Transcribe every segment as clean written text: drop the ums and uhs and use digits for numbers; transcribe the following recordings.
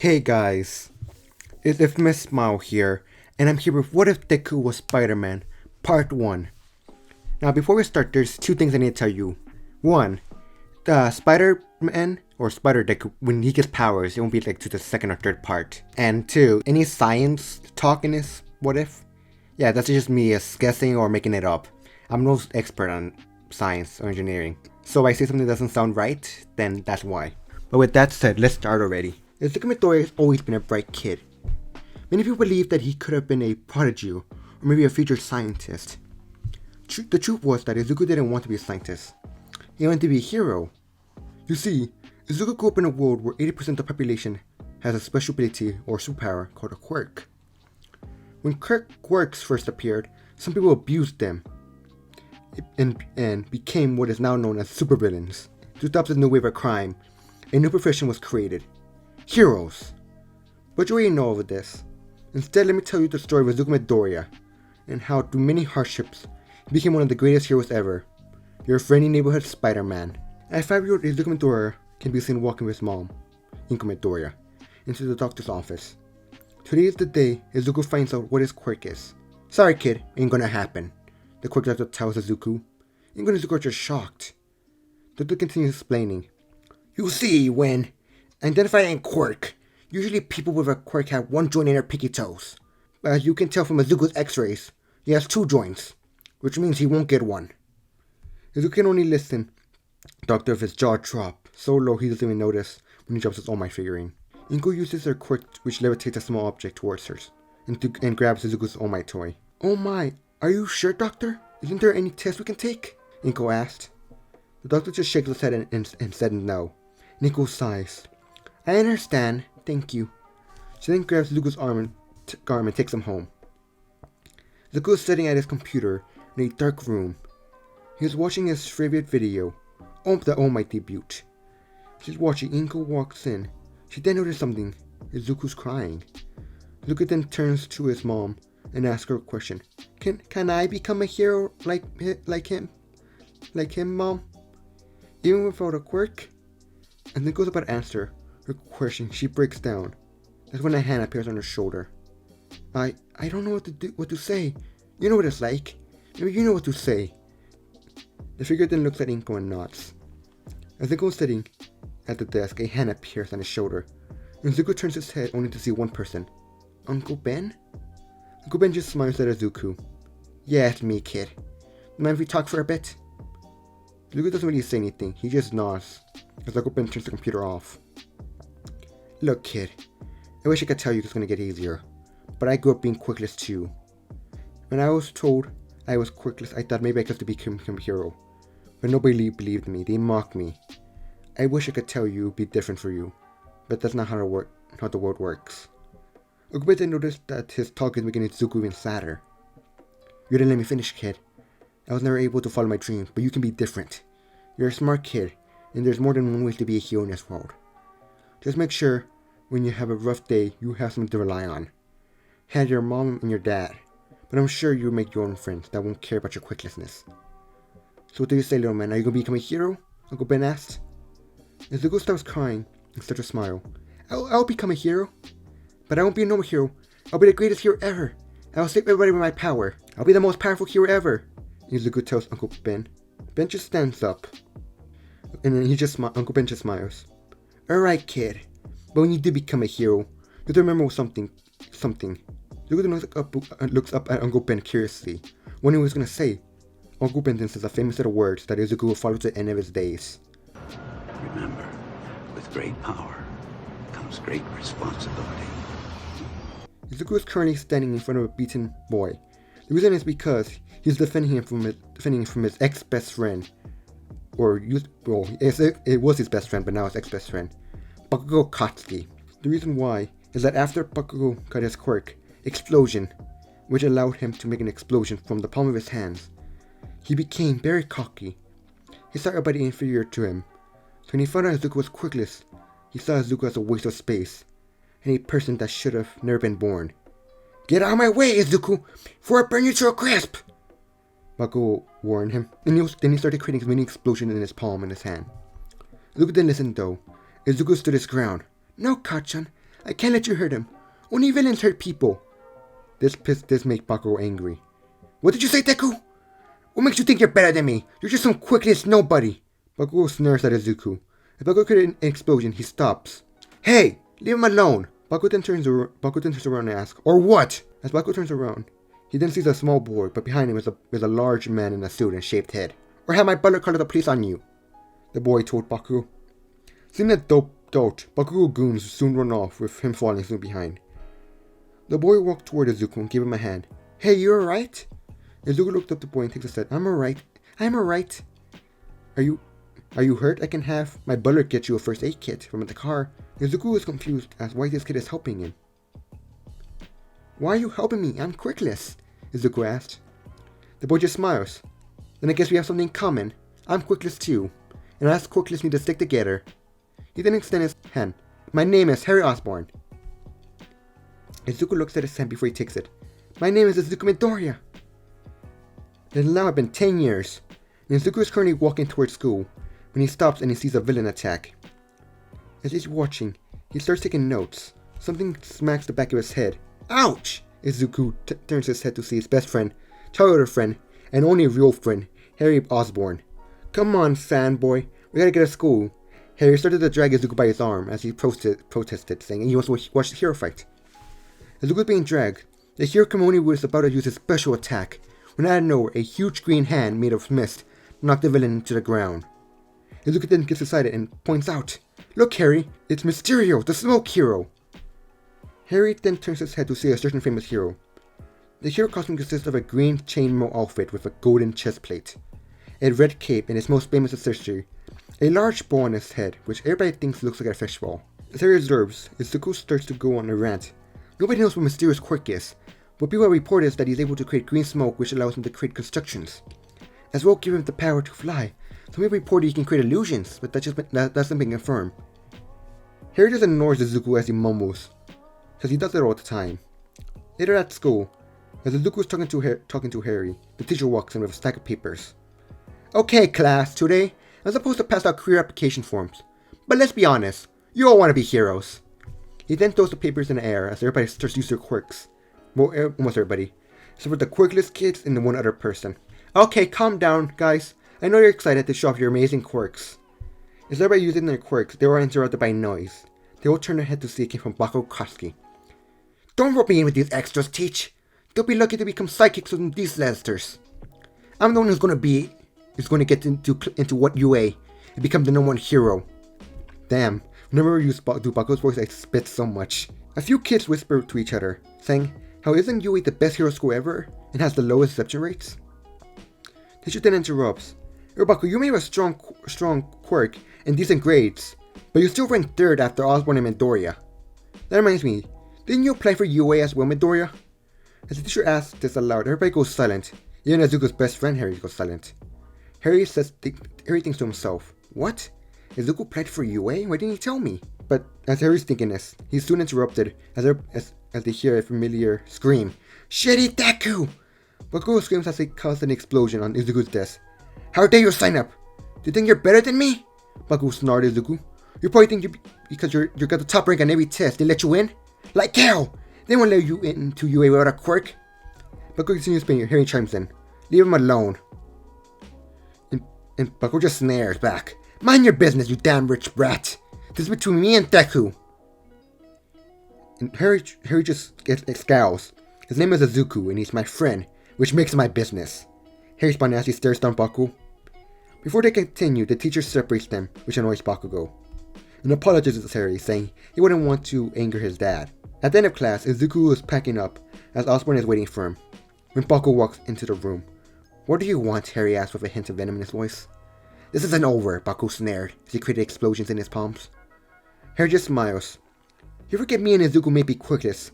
Hey guys, it's Infamous Smile here, and I'm here with What If Deku Was Spider-Man, Part 1. Now before we start, there's two things I need to tell you. One, the Spider-Man, or Spider-Deku, when he gets powers, it won't be like to the second or third part. And two, any science talk in this What If? Yeah, that's just me guessing or making it up. I'm no expert on science or engineering. So if I say something that doesn't sound right, then that's why. But with that said, let's start already. Izuku Midoriya has always been a bright kid. Many people believe that he could have been a prodigy, or maybe a future scientist. The truth was that Izuku didn't want to be a scientist. He wanted to be a hero. You see, Izuku grew up in a world where 80% of the population has a special ability or superpower called a quirk. When quirks first appeared, some people abused them and became what is now known as supervillains. To stop this new wave of crime, a new profession was created. Heroes. But you already know all of this. Instead, let me tell you the story of Izuku Midoriya and how through many hardships, he became one of the greatest heroes ever. Your friendly neighborhood Spider-Man. At 5-year-old Izuku Midoriya can be seen walking with his mom, Inko Midoriya, into the doctor's office. Today is the day Izuku finds out what his quirk is. Sorry kid, ain't gonna happen, the quirk doctor tells Izuku. Inko and Izuku are just shocked. The doctor continues explaining. You see, when identifying quirk, usually people with a quirk have one joint in their pinky toes. But as you can tell from Izuku's x-rays, he has two joints, which means he won't get one. Izuku can only listen. Doctor of his jaw drop, so low he doesn't even notice when he drops his All Might figurine. Inko uses her quirk which levitates a small object towards her and grabs Izuku's All Might toy. Oh my, are you sure, Doctor? Isn't there any test we can take? Inko asked. The doctor just shakes his head and said no. Inko sighs. I understand, thank you. She then grabs Izuku's arm and takes him home. Izuku is sitting at his computer in a dark room. He is watching his favorite video, the All Might debut. She's watching. Inko walks in. She then notices something. Izuku's crying. Izuku then turns to his mom and asks her a question. Can I become a hero like him? Like him, Mom? Even without a quirk? And then goes about to answer her question. She breaks down. That's when a hand appears on her shoulder. I don't know what to say. You know what it's like. Maybe you know what to say. The figure then looks at Inko and nods. As Inko is sitting at the desk, a hand appears on his shoulder. And Izuku turns his head only to see one person. Uncle Ben? Uncle Ben just smiles at Izuku. Yeah, it's me, kid. Mind if we talk for a bit? Izuku doesn't really say anything. He just nods as Uncle Ben turns the computer off. Look, kid. I wish I could tell you it's gonna get easier. But I grew up being quirkless too. When I was told I was quirkless, I thought maybe I could become a hero. But nobody believed me. They mocked me. I wish I could tell you it would be different for you. But that's not how the world works. Uncle Ben then noticed that his talk is making Izuku even sadder. You didn't let me finish, kid. I was never able to follow my dreams, but you can be different. You're a smart kid, and there's more than one way to be a hero in this world. Just make sure, when you have a rough day, you have something to rely on. Had your mom and your dad, but I'm sure you'll make your own friends that won't care about your quirklessness. So what do you say, little man? Are you going to become a hero? Uncle Ben asked. Izuku starts crying and starts to smile. I'll become a hero. But I won't be a normal hero. I'll be the greatest hero ever. I'll save everybody with my power. I'll be the most powerful hero ever. Izuku tells Uncle Ben. Ben just stands up. And then Uncle Ben just smiles. Alright, kid. But when you do become a hero, you have to remember something. Izuku looks up at Uncle Ben curiously, wondering what he's going to say. Uncle Ben then says a famous set of words that Izuku will follow to the end of his days. Remember, with great power comes great responsibility. Izuku is currently standing in front of a beaten boy. The reason is because he's defending him from his ex-best friend. It was his best friend, but now his ex-best friend, Bakugo Katsuki. The reason why is that after Bakugo got his quirk, Explosion, which allowed him to make an explosion from the palm of his hands, he became very cocky. He saw everybody inferior to him. So when he found out Izuku was quirkless, he saw Izuku as a waste of space, and a person that should have never been born. Get out of my way, Izuku, before I burn you to a crisp! Bakugo warned him, and then he started creating a mini explosion in his palm and his hand. Izuku didn't listen though. Izuku stood his ground. No, Kachan, I can't let you hurt him. Only villains hurt people. This makes Bakugo angry. What did you say, Deku? What makes you think you're better than me? You're just some quickless nobody. Bakugo snares at Izuku. As Bakugo creates an explosion, he stops. Hey, leave him alone. Bakugo then turns around and asks, or what? As Bakugo turns around, he then sees a small boy, but behind him is a large man in a suit and shaved head. Or have my butler call the police on you, the boy told Bakugo. Seeing that dope, Bakugo goons soon run off, with him falling soon behind. The boy walked toward Izuku and gave him a hand. Hey, you alright? Izuku looked up at the boy and takes a step. I'm alright. Are you hurt? I can have my butler get you a first aid kit from the car. Izuku was confused as why this kid is helping him. Why are you helping me? I'm quickless, Izuku asked. The boy just smiles. Then I guess we have something in common. I'm quickless too, and us quickless need to stick together. He then extended his hand. My name is Harry Osborn. Izuku looks at his hand before he takes it. My name is Izuku Midoriya. It has now been 10 years, and Izuku is currently walking towards school when he stops and he sees a villain attack. As he's watching, he starts taking notes. Something smacks the back of his head. Ouch! Izuku turns his head to see his best friend, childhood friend, and only real friend, Harry Osborn. Come on, fanboy, we gotta get to school. Harry started to drag Izuku by his arm as he protested, saying he wants to watch the hero fight. Izuku was being dragged. The hero Kamoni was about to use his special attack, when out of nowhere, a huge green hand made of mist knocked the villain to the ground. Izuku then gets excited and points out, Look, Harry, it's Mysterio, the smoke hero! Harry then turns his head to see a certain famous hero. The hero costume consists of a green chainmail outfit with a golden chest plate, a red cape and his most famous accessory, a large ball on his head, which everybody thinks looks like a fishbowl. As Harry observes, Izuku starts to go on a rant. Nobody knows what Mysterio's quirk is, but people have reported that he's able to create green smoke which allows him to create constructions, as well give him the power to fly. Some people reported he can create illusions, but that's not been confirmed. Harry just ignores Izuku as he mumbles, because he does it all the time. Later at school, as Izuku is talking to Harry, the teacher walks in with a stack of papers. Okay class, today I'm supposed to pass out career application forms, but let's be honest, you all want to be heroes. He then throws the papers in the air as everybody starts to use their quirks. Well, almost everybody, except for the quirkless kids and the one other person. Okay, calm down, guys. I know you're excited to show off your amazing quirks. As everybody using their quirks, they were interrupted by noise. They all turned their head to see it came from Bakugo Koski. Don't rope me in with these extras, Teach. They'll be lucky to become psychics with these lesters. I'm the one who's going to get into what UA and become the #1 hero. Damn, whenever we do Bakugo's voice, I spit so much. A few kids whisper to each other, saying, how isn't UA the best hero school ever and has the lowest exception rates? Teacher then interrupts. Bakugo, you may have a strong quirk and decent grades, but you still rank 3rd after Osborn and Midoriya. That reminds me, didn't you apply for UA as well, Midoriya? As the teacher asks this aloud, everybody goes silent. Even Izuku's best friend Harry goes silent. Harry thinks to himself, what? Izuku applied for UA? Why didn't he tell me? But as Harry's thinking this, he's soon interrupted as they hear a familiar scream. Shitty Deku! Bakugo screams as they cause an explosion on Izuku's desk. How dare you sign up? Do you think you're better than me? Bakugo snarled at Izuku. You probably think because you got the top rank on every test, they let you in? Like hell! They won't let you into UA without a quirk. Bakugo continues speaking. Harry chimes in. Leave him alone. And Bakugo just snares back. Mind your business, you damn rich brat. This is between me and Deku. And Harry just scowls. His name is Izuku, and he's my friend, which makes my business. Harry responds as he stares down Bakugo. Before they continue, the teacher separates them, which annoys Bakugo, and apologizes to Harry, saying he wouldn't want to anger his dad. At the end of class, Izuku is packing up, as Osborn is waiting for him, when Bakugo walks into the room. What do you want? Harry asks with a hint of venom in his voice. This isn't over, Bakugo snared, as he created explosions in his palms. Harry just smiles. You forget me and Izuku may be quickless,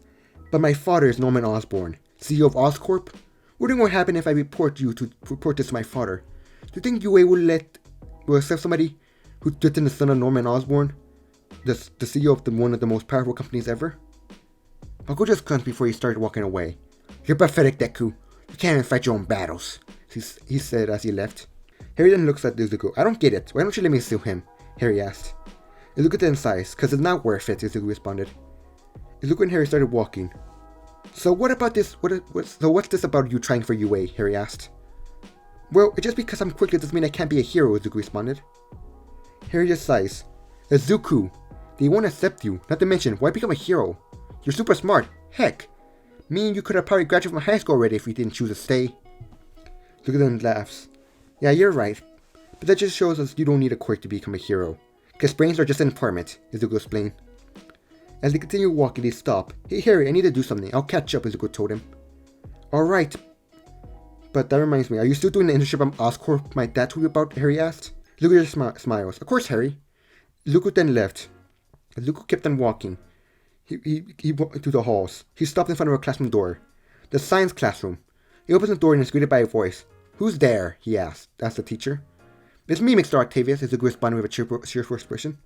but my father is Norman Osborn, CEO of Oscorp. What do you think will happen if I report this to my father? Do you think UA will accept somebody who threatened the son of Norman Osborn, the CEO of one of the most powerful companies ever? Bakugo just grunts before he started walking away. You're pathetic, Deku. You can't even fight your own battles, he said as he left. Harry then looks at Izuku. I don't get it. Why don't you let me sue him? Harry asked. Izuku then sighs, cause it's not worth it, Izuku responded. Izuku and Harry started walking. So what about this? What's this about you trying for UA? Harry asked. Well, just because I'm quick doesn't mean I can't be a hero, Izuku responded. Harry just sighs. Izuku, they won't accept you. Not to mention, why become a hero? You're super smart. Heck, me and you could have probably graduated from high school already if we didn't choose to stay. Izuku then laughs. Yeah, you're right. But that just shows us you don't need a quirk to become a hero. Because brains are just an apartment, Izuku explained. As they continue walking, they stop. Hey Harry, I need to do something. I'll catch up, Izuku told him. Alright. But that reminds me, are you still doing the internship at Oscorp my dad told you about? Harry asked. Izuku just smiles. Of course, Harry. Izuku then left. Izuku kept on walking. He walked through the halls. He stopped in front of a classroom door. The science classroom. He opens the door and is greeted by a voice. Who's there? He asked the teacher. It's me, Mr. Octavius, Izuku responded with a cheerful expression.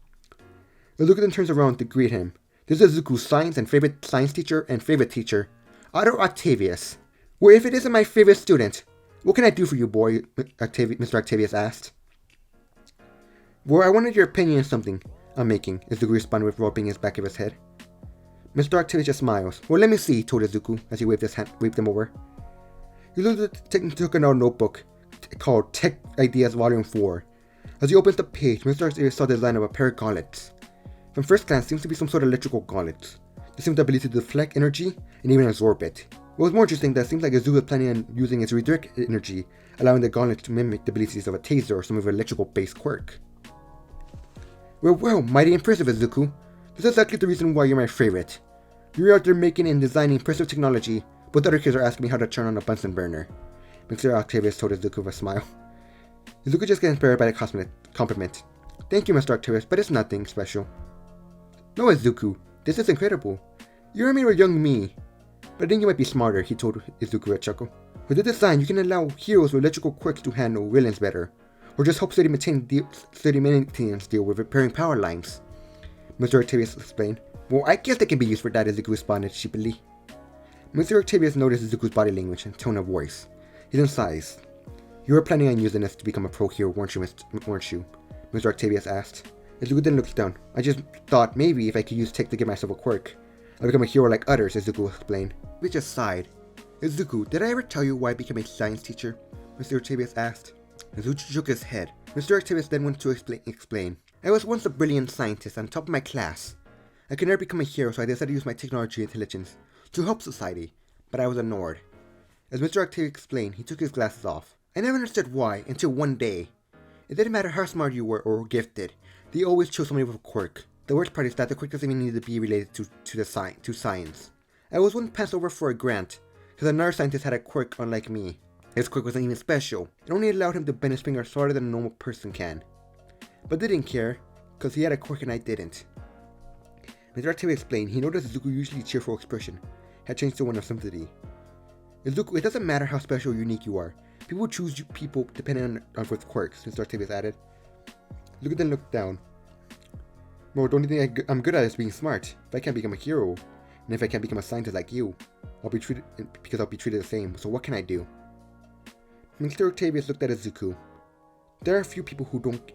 Izuku then turns around to greet him. This is Izuku's science and favorite science teacher and favorite teacher, Otto Octavius. Well, if it isn't my favorite student, what can I do for you, boy? Mr. Octavius asked. Well, I wanted your opinion on something I'm making, Izuku responded with rubbing his back of his head. Mr. Octavius just smiles. Well, let me see, told Izuku as he waved him over. He took out a notebook called Tech Ideas Volume 4. As he opens the page, Mr. Octavius saw the design of a pair of gauntlets. From first glance, seems to be some sort of electrical gauntlets. They seem to have the ability to deflect energy and even absorb it. What was more interesting, that it seems like Izuku is planning on using its redirect energy, allowing the gauntlets to mimic the abilities of a taser or some of an electrical-based quirk. Well, mighty impressive, Izuku. This is exactly the reason why you're my favorite. You're out there making and designing impressive technology, but the other kids are asking me how to turn on a Bunsen burner. Mr. Octavius told Izuku with a smile. Izuku just gets inspired by the compliment. Thank you, Mr. Octavius, but it's nothing special. No, Izuku, this is incredible. You remind me of young me. But I think you might be smarter, he told Izuku with a chuckle. With the design, you can allow heroes with electrical quirks to handle villains better, or just help steady maintenance deal with repairing power lines. Mr. Octavius explained. Well, I guess they can be used for that, Izuku responded sheepishly. Mr. Octavius noticed Izuku's body language and tone of voice. He then sighs. You were planning on using this to become a pro hero, weren't you? Mr. Octavius asked. Izuku then looks down. I just thought maybe if I could use tech to give myself a quirk, I'll become a hero like others, Izuku explained. We just sighed. Izuku, did I ever tell you why I became a science teacher? Mr. Octavius asked. Izuku shook his head. Mr. Octavius then went to explain. I was once a brilliant scientist on top of my class. I could never become a hero, so I decided to use my technology and intelligence to help society, but I was ignored. As Mr. Octavius explained, he took his glasses off. I never understood why, until one day. It didn't matter how smart you were or gifted, they always chose somebody with a quirk. The worst part is that the quirk doesn't even need to be related to science. I was once passed over for a grant, because another scientist had a quirk unlike me. His quirk wasn't even special. It only allowed him to bend his finger farther than a normal person can. But they didn't care, because he had a quirk and I didn't. Mr. Octavius explained, he noticed Izuku's usually cheerful expression had changed to one of sympathy. Izuku, it doesn't matter how special or unique you are. People choose people depending on with quirks, Mr. Octavius added. Izuku then looked down. Well, don't you think I'm good at is being smart? If I can't become a hero, and if I can't become a scientist like you, I'll be treated the same, so what can I do? Mr. Octavius looked at Izuku. There are a few people who don't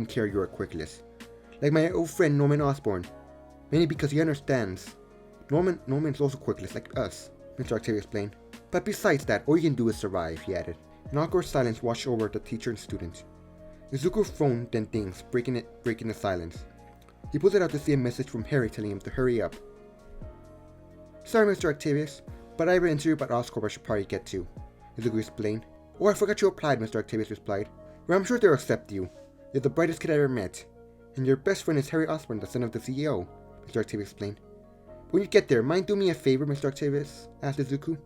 care you're a quirkless. Like my old friend Norman Osborn. Mainly because he understands. Norman's also quirkless like us, Mr. Octavius explained. But besides that, all you can do is survive, he added. An awkward silence washed over the teacher and student. Izuku's phone then dings, breaking the silence. He pulls it out to see a message from Harry telling him to hurry up. Sorry, Mr. Octavius, but I have an interview about Oscorp I should probably get to, Izuku explained. Oh, I forgot you applied, Mr. Octavius replied. Well, I'm sure they'll accept you. You're the brightest kid I ever met. And your best friend is Harry Osborn, the son of the CEO, Mr. Octavius explained. When you get there, mind do me a favor, Mr. Octavius? Asked Izuku.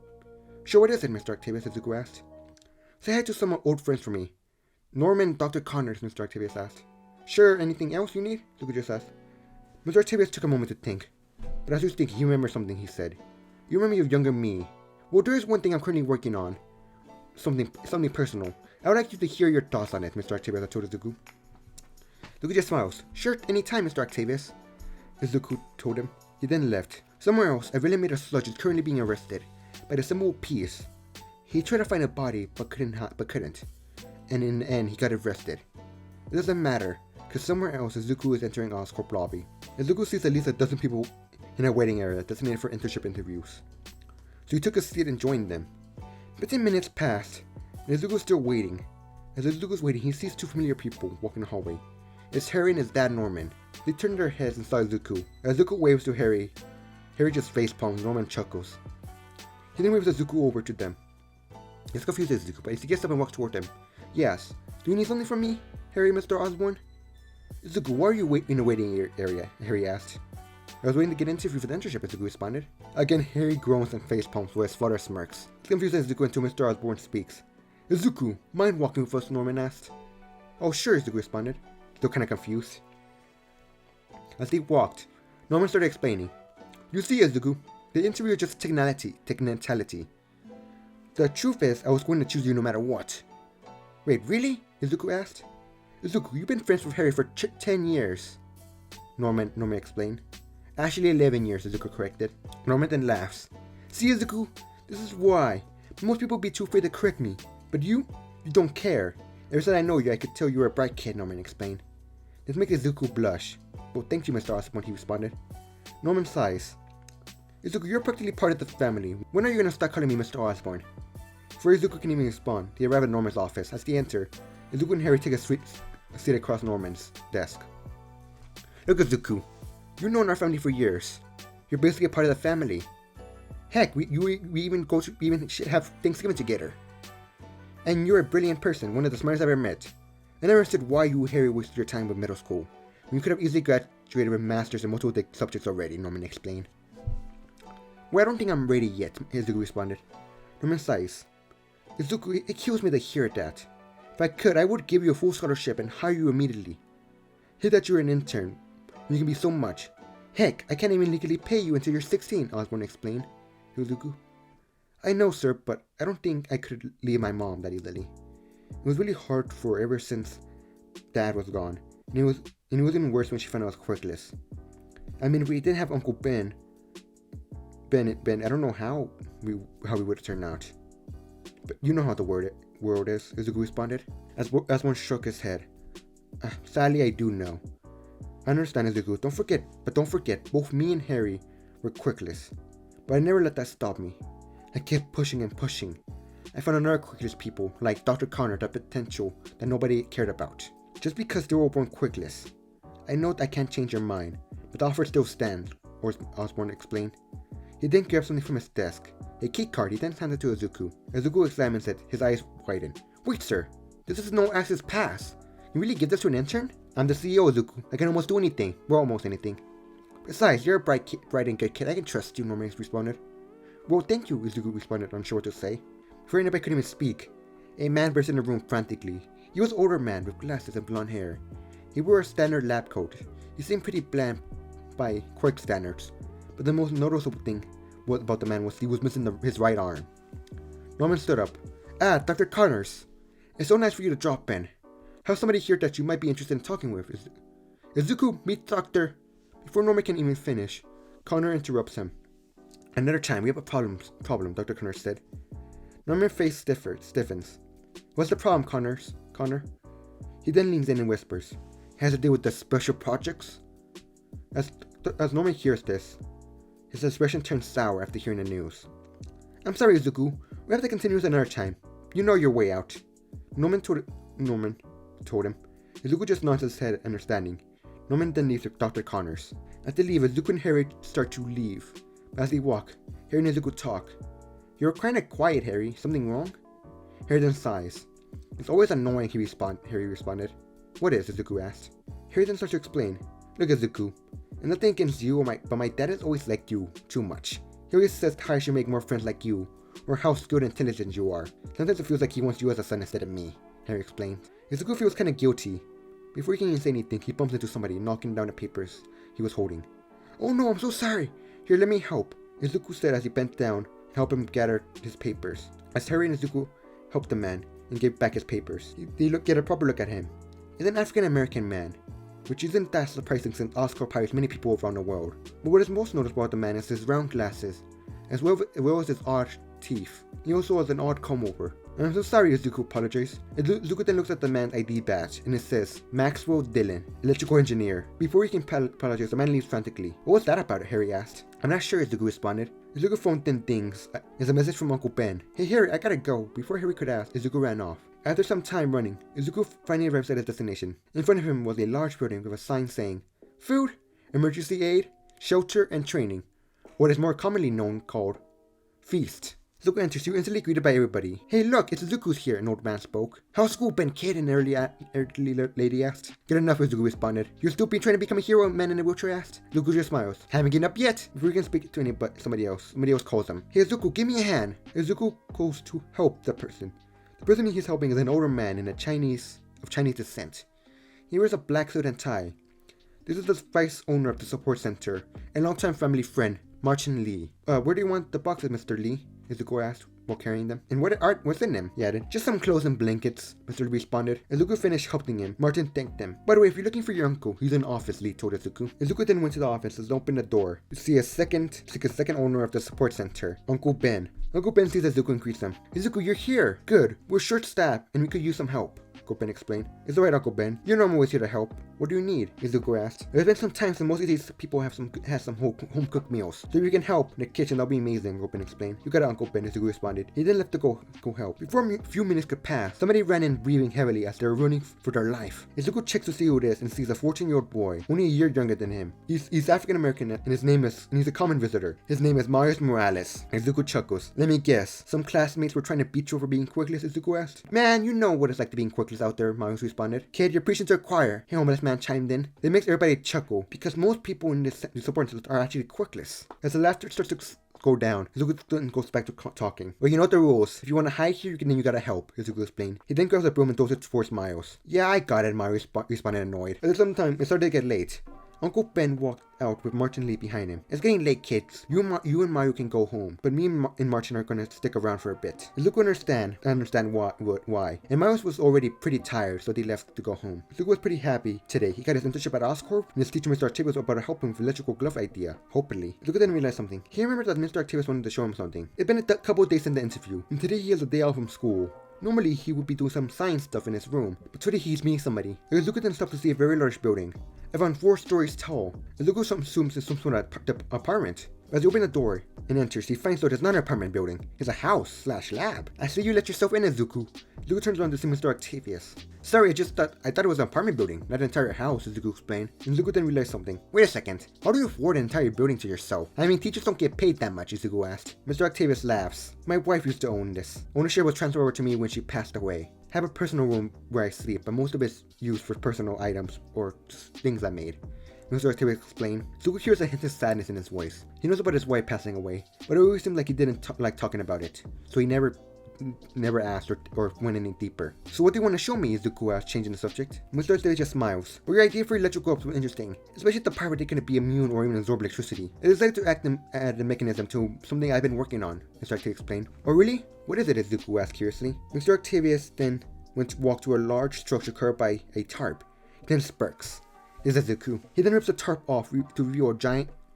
Sure, what is it, Mr. Octavius? Izuku asked. Say hi to some old friends for me. Norman and Dr. Connors, Mr. Octavius asked. Sure, anything else you need? Izuku just asked. Mr. Octavius took a moment to think. But as he was thinking, he remembered something he said. You remind me of younger me. Well, there is one thing I'm currently working on. Something personal. I would like you to hear your thoughts on it, Mr. Octavius, I told Izuku. Izuku just smiles. Sure, anytime, Mr. Octavius. Izuku told him. He then left. Somewhere else, a villain made of sludge is currently being arrested by the symbol of peace. He tried to find a body, but couldn't. And in the end, he got arrested. It doesn't matter, because somewhere else, Izuku is entering Oscorp lobby. Izuku sees at least a dozen people in a waiting area designated for internship interviews. So he took a seat and joined them. 15 minutes passed, and Izuku's still waiting. As Izuku's waiting, he sees two familiar people walking the hallway. It's Harry and his dad Norman. They turn their heads and saw Izuku. As Izuku waves to Harry, Harry just facepalms. Norman chuckles. He then waves Izuku over to them. It's confused Izuku, but he gets up and walks toward them. Yes. Do you need something from me, Harry, Mr. Osborn? Izuku, why are you in the waiting area? Harry asked. I was waiting to get an interview for the internship, Izuku responded. Again, Harry groans and facepalms while his father smirks. He's confused Izuku until Mr. Osborn speaks. Izuku, mind walking with us? Norman asked. Oh, sure, Izuku responded, still kinda confused. As they walked, Norman started explaining. You see, Izuku, the interview is just technicality. The truth is, I was going to choose you no matter what. Wait, really? Izuku asked. Izuku, you've been friends with Harry for 10 years. Norman explained. Actually 11 years, Izuku corrected. Norman then laughs. See, Izuku, this is why. Most people would be too afraid to correct me. But you don't care. Ever since I know you, I could tell you're a bright kid, Norman explained. This makes Izuku blush. Well, thank you, Mr. Osborn, he responded. Norman sighs. Izuku, you're practically part of the family. When are you going to start calling me Mr. Osborn? Before Izuku can even respond, they arrive at Norman's office. As they enter, Izuku and Harry take a seat across Norman's desk. Look, Izuku, you've known our family for years. You're basically a part of the family. Heck, we even have Thanksgiving together. And you're a brilliant person, one of the smartest I've ever met. I never understood why you, Harry, wasted your time with middle school. You could have easily graduated with masters in multiple subjects already, Norman explained. Well, I don't think I'm ready yet, Izuku responded. Norman sighs. Izuku, it kills me to hear that. If I could, I would give you a full scholarship and hire you immediately. Hear that you're an intern. You can be so much. Heck, I can't even legally pay you until you're 16, Osborn explained. Izuku. I know, sir, but I don't think I could leave my mom that easily. It was really hard for her ever since Dad was gone, and it was even worse when she found out I was quirkless. I mean, if we didn't have Uncle Ben, I don't know how we would have turned out. But you know how the world is, Izuku responded, as one shook his head. Sadly, I do know. I understand, Izuku. Don't forget, both me and Harry were quirkless. But I never let that stop me. I kept pushing and pushing. I found another quirkless people, like Dr. Connor, that potential that nobody cared about. Just because they were born quirkless. I know I can't change your mind, but the offer still stands, Osborn explained. He then grabbed something from his desk. A key card. He then handed it to Izuku. Izuku examines it, his eyes widen. Wait, sir, this is no access pass. You really give this to an intern? I'm the CEO, Izuku. I can almost do anything. Well, almost anything. Besides, you're a bright and good kid. I can trust you, Norman responded. Well, thank you, Izuku responded, unsure what to say. Before anybody could even speak, a man burst in the room frantically. He was an older man with glasses and blonde hair. He wore a standard lab coat. He seemed pretty bland by quirk standards, but the most noticeable thing about the man was he was missing his right arm. Norman stood up. Dr. Connors. It's so nice for you to drop in. Have somebody here that you might be interested in talking with. Izuku, meet Doctor. Before Norman can even finish, Connor interrupts him. Another time, we have a problem, Dr. Connors said. Norman's face stiffens. What's the problem, Connor? He then leans in and whispers. It has to do with the special projects? As Norman hears this, his expression turns sour after hearing the news. I'm sorry, Izuku. We have to continue this another time. You know your way out. Norman told him. Izuku just nods his head, understanding. Norman then leaves with Dr. Connors. As they leave, Izuku and Harry start to leave. As they walk, Harry and Izuku talk. You're kinda quiet, Harry. Something wrong? Harry then sighs. It's always annoying, Harry responded. What is? Izuku asked. Harry then starts to explain. Look, Izuku. And nothing against you, but my dad has always liked you too much. He always says I should make more friends like you, or how skilled and intelligent you are. Sometimes it feels like he wants you as a son instead of me, Harry explained. Izuku feels kinda guilty. Before he can even say anything, he bumps into somebody, knocking down the papers he was holding. Oh no, I'm so sorry. Here, let me help, Izuku said as he bent down and helped him gather his papers. As Harry and Izuku helped the man and gave back his papers, they get a proper look at him. He's an African-American man, which isn't that surprising since Oscorp hires many people around the world. But what is most noticeable about the man is his round glasses, as well as his odd teeth. He also has an odd comb over. I'm so sorry, Izuku apologized. Izuku then looks at the man's ID badge and it says, Maxwell Dillon, electrical engineer. Before he can apologize, the man leaves frantically. What was that about? Harry asked. I'm not sure, Izuku responded. Izuku's phone then dings. It's a message from Uncle Ben. Hey Harry, I gotta go. Before Harry could ask, Izuku ran off. After some time running, Izuku finally arrives at his destination. In front of him was a large building with a sign saying, Food, Emergency Aid, Shelter, and Training. What is more commonly known called Feast. Izuku enters, you instantly greeted by everybody. Hey look, it's Izuku's here, an old man spoke. How's school been, kid? An early lady asked. Good enough, Izuku responded. You're still been trying to become a hero, man in a wheelchair asked. Izuku just smiles. Haven't given up yet. Before he can speak to somebody else calls him. Hey Izuku, give me a hand. Izuku goes to help the person. The person he's helping is an older man of Chinese descent. He wears a black suit and tie. This is the vice owner of the support center, and longtime family friend, Martin Lee. Where do you want the boxes, Mr. Lee? Izuku asked while carrying them. And what's in them? He added. Just some clothes and blankets, Mr. Lee responded. Izuku finished helping him. Martin thanked them. By the way, if you're looking for your uncle, he's in the office, Lee told Izuku. Izuku then went to the office and opened the door to see a second owner of the support center, Uncle Ben. Uncle Ben sees Izuku and greets him. Izuku, you're here. Good. We're short-staffed and we could use some help. Uncle Ben explained. It's alright, Uncle Ben. You know I'm always here to help. What do you need? Izuku asked. There's been some time since most of these people have some home-cooked meals. So if you can help in the kitchen, that'll be amazing, Uncle Ben explained. You got it, Uncle Ben, Izuku responded. He then left to go help. Before a few minutes could pass, somebody ran in breathing heavily as they were running for their life. Izuku checks to see who it is and sees a 14-year-old boy, only a year younger than him. He's African-American and he's a common visitor. His name is Miles Morales. Izuku chuckles. Let me guess. Some classmates were trying to beat you for being quirkless, Izuku asked. Man, you know what it's like to being quirkless out there, Miles responded. Kid, you're preaching to the choir. Hey, homeless man chimed in. It makes everybody chuckle, because most people in this support are actually quirkless. As the laughter starts to go down, Izuku goes back to talking. Well, you know the rules. If you want to hide here, then you gotta help, Izuku explained. He then grabs a broom and throws it towards Miles. Yeah, I got it, Miles responded annoyed. At some time, it started to get late. Uncle Ben walked out with Martin Lee behind him. It's getting late, kids. You and Mario can go home, but me and Martin are gonna stick around for a bit. Izuku understand why. And Miles was already pretty tired, so they left to go home. Izuku was pretty happy today. He got his internship at Oscorp, and his teacher, Mr. Octavius, was about to help him with the electrical glove idea. Hopefully. Izuku then realized something. He remembered that Mr. Octavius wanted to show him something. It'd been a couple of days in the interview, and today he has a day off from school. Normally, he would be doing some science stuff in his room, but today he's meeting somebody. Izuku then stops to see a very large building, around 4 stories tall. Izuku assumes it's some sort of apartment. As he opens the door and enters, he finds out it's not an apartment building. It's a house/lab. I see you let yourself in, Izuku. Izuku turns around to see Mr. Octavius. Sorry, I thought it was an apartment building, not an entire house, Izuku explained. And Izuku then realized something. Wait a second. How do you afford an entire building to yourself? I mean, teachers don't get paid that much, Izuku asked. Mr. Octavius laughs. My wife used to own this. Ownership was transferred over to me when she passed away. I have a personal room where I sleep, but most of it's used for personal items or just things I made. Mr. Octavius explained. Izuku hears a hint of sadness in his voice. He knows about his wife passing away, but it always seemed like he didn't like talking about it, so he never asked or went any deeper. So what do you want to show me? Izuku asked, changing the subject. Mr. Octavius just smiles. Well, your idea for electrical gloves was interesting, especially the part where they couldn't be immune or even absorb electricity. I decided to add the mechanism to something I've been working on, Mr. Octavius explained. Oh really? What is it? Izuku asked curiously. Mr. Octavius then walked to a large structure covered by a tarp. He then sparks. This is Izuku. He then rips the tarp off to reveal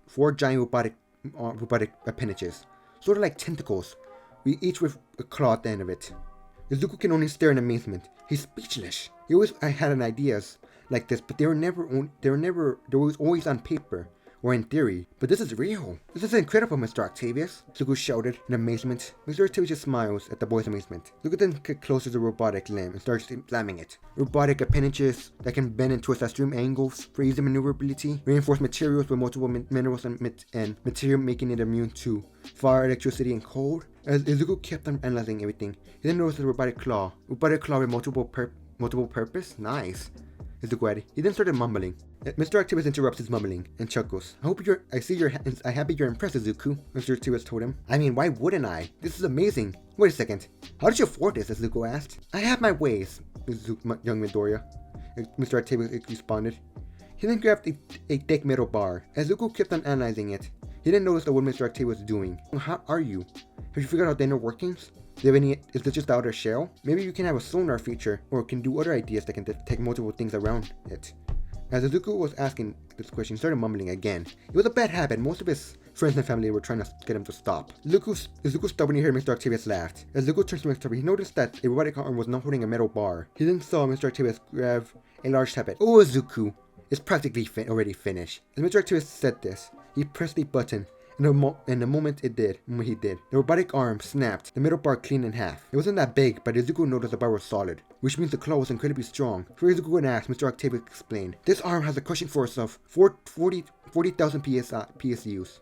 4 giant robotic appendages, sort of like tentacles, each with a claw at the end of it. Izuku can only stare in amazement. He's speechless. He always had ideas like this, but they were always on paper or in theory. But this is real. This is incredible, Mr. Octavius, Izuku shouted in amazement. Mr. Octavius just smiles at the boy's amazement. Izuku then gets closer to the robotic limb and starts slamming it. Robotic appendages that can bend and twist at extreme angles for easy maneuverability, reinforced materials with multiple minerals and material making it immune to fire, electricity, and cold. As Izuku kept on analyzing everything, he then noticed the robotic claw with multiple purpose. Nice. Izuku added. He then started mumbling. Mr. Octavius interrupts his mumbling and chuckles. I'm happy you're impressed, Izuku, Mr. Octavius told him. I mean, why wouldn't I? This is amazing. Wait a second. How did you afford this? Izuku asked. I have my ways, young Midoriya, Mr. Octavius responded. He then grabbed a thick metal bar. As Izuku kept on analyzing it, he didn't notice what Mr. Octavius was doing. How are you? Have you figured out the inner workings? Is this just the outer shell? Maybe you can have a sonar feature, or can do other ideas that can detect multiple things around it. As Izuku was asking this question, he started mumbling again. It was a bad habit. Most of his friends and family were trying to get him to stop. Izuku stopped when he heard Mr. Octavius laughed. As Izuku turned to Mr. Octavius, he noticed that a robotic arm was not holding a metal bar. He then saw Mr. Octavius grab a large tablet. Oh, Izuku, it's practically already finished. As Mr. Octavius said this, he pressed the button. And the moment he did, the robotic arm snapped, the middle bar clean in half. It wasn't that big, but Izuku noticed the bar was solid, which means the claw was incredibly strong. Before Izuku could ask, Mr. Octavius explained, this arm has a crushing force of 40,000 PSIs.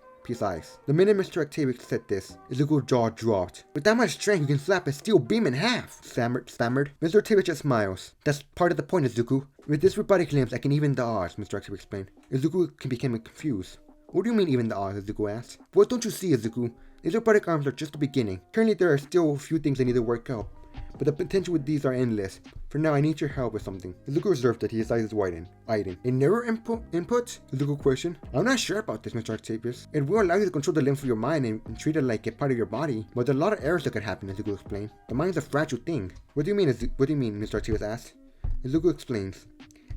The minute Mr. Octavius said this, Izuku's jaw dropped. With that much strength, you can slap a steel beam in half, stammered. Mr. Octavius just smiles. That's part of the point, Izuku. With this robotic limbs, I can even the odds, Mr. Octavius explained. Izuku became confused. What do you mean even the odds, Izuku asked. What don't you see, Izuku? These robotic arms are just the beginning. Currently there are still a few things I need to work out, but the potential with these are endless. For now, I need your help with something. Izuku observed that his eyes widened. A narrow input? Izuku questioned. I'm not sure about this, Mr. Octavius. It will allow you to control the limbs of your mind and treat it like a part of your body, but there are a lot of errors that could happen, Izuku explained. The mind's a fragile thing. What do you mean, Mr. Octavius asked? Izuku explains.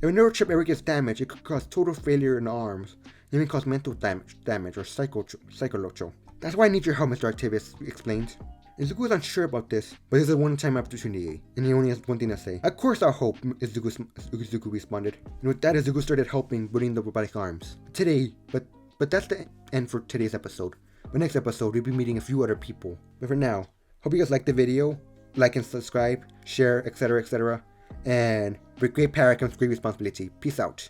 If a neural chip ever gets damaged, it could cause total failure in the arms. It may cause mental damage or psychological. That's why I need your help, Mr. Octavius explained. Izuku is unsure about this, but this is a one-time opportunity, and he only has one thing to say. Of course I'll help, Izuku responded. And with that, Izuku started helping putting the robotic arms. But that's the end for today's episode. But next episode, we'll be meeting a few other people. But for now, hope you guys liked the video. Like and subscribe, share, etc. And with great power comes great responsibility. Peace out.